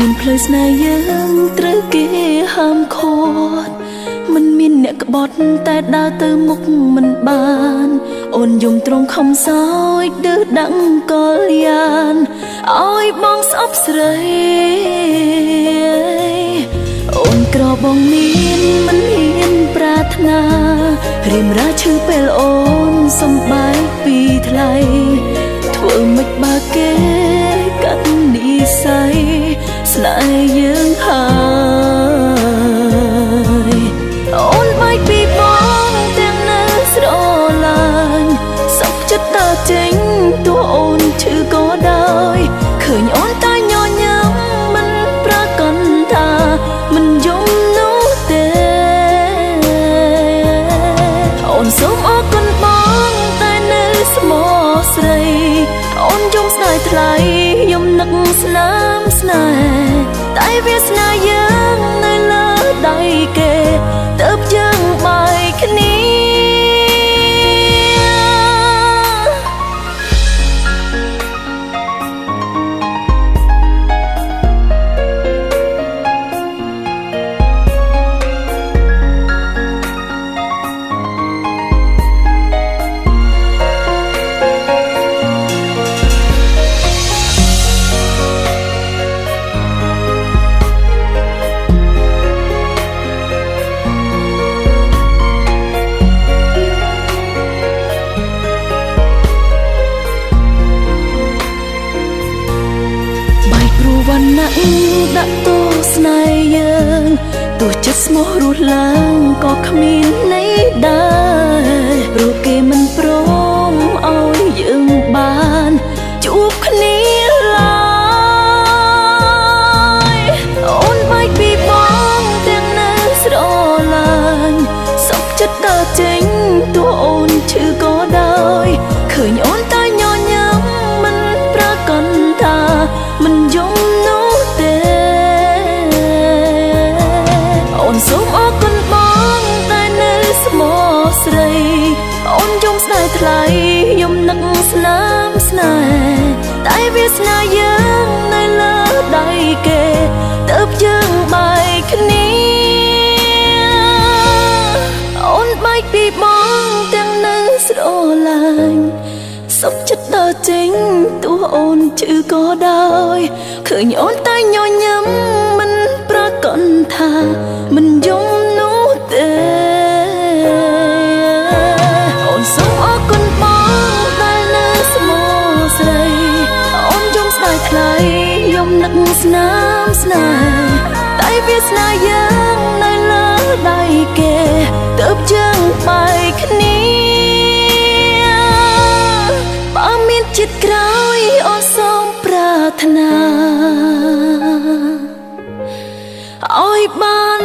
រៀនផ្លូវស្នេហ៍យើងត្រូវគេហាមឃាត់មិនមានអ្នកក្បត់តែដើរទៅមុខមិនបានអូនយំត្រង់ខំសោយដើរដឹងកលយ៉ាងឲ្យបងស្អប់ស្រីអូនក្របងមានមិនហ៊ានប្រាថ្នារៀមរាឈឺពេលអូនសំបែកពីថ្លៃធ្វើមិនបើគេកាត់និស័យស្នេហ៍យើងហើយអូនបែកពីបងទាំងនៅស្រឡាញ់សុខចិត្តដើរចេញទោះអូនឈឺក៏ដោយឃើញអូនតែញញឹមមិនប្រកាន់ថាមិនយំនោះទេអូនសូមអរគុណបងតែនៅស្មោះស្រីអូនយំស្ដាយថ្លៃយំនឹកស្នាមស្នេហ៍តែវាសនាយើងនៅលើដៃគេទើបយើងបែកគ្នាវណ្ណៈដាក់ទោស្នេហ៍យើងទោះចិត្តស្មោះរស់ឡើងក៏គ្មានន័យដែរព្រោះគេមិនព្រមឲ្យយើងបានជួបគ្នាឡើយអូនបែកពីបងទាំងនៅស្រឡាញ់សុខចិត្តដើរចេញទោះអូនឈឺក៏ដោយឃើញអូនតែញញឹមមិនប្រកាន់ថាមិនយំសូមអរគុណបងតែនៅស្មោះស្រីអូនយំស្ដាយថ្លៃយំនឹកស្នាមស្នេហ៍តែវាសនាយើងនៅលើដៃគេទើបយើងបែកគ្នាអូនបែកពីបងទាំងនៅស្រឡាញ់សុខចិត្តដើរចេញទោះអូនឈឺក៏ដោយឃើញអូនតែញញឹមមិនប្រកាន់ថាមិនយំនោះទេអូនសូមអរគុណបងដែលនៅស្មោះស្រីអូនយំស្ដាយថ្លៃយំនឹកស្នាមស្នេហ៍តែវាសនាយើងនៅលើដៃគេទើបយើងបែកគ្នាបើមានចិត្តក្រោយអូនសូមប្រាថ្នាឲ្យបាន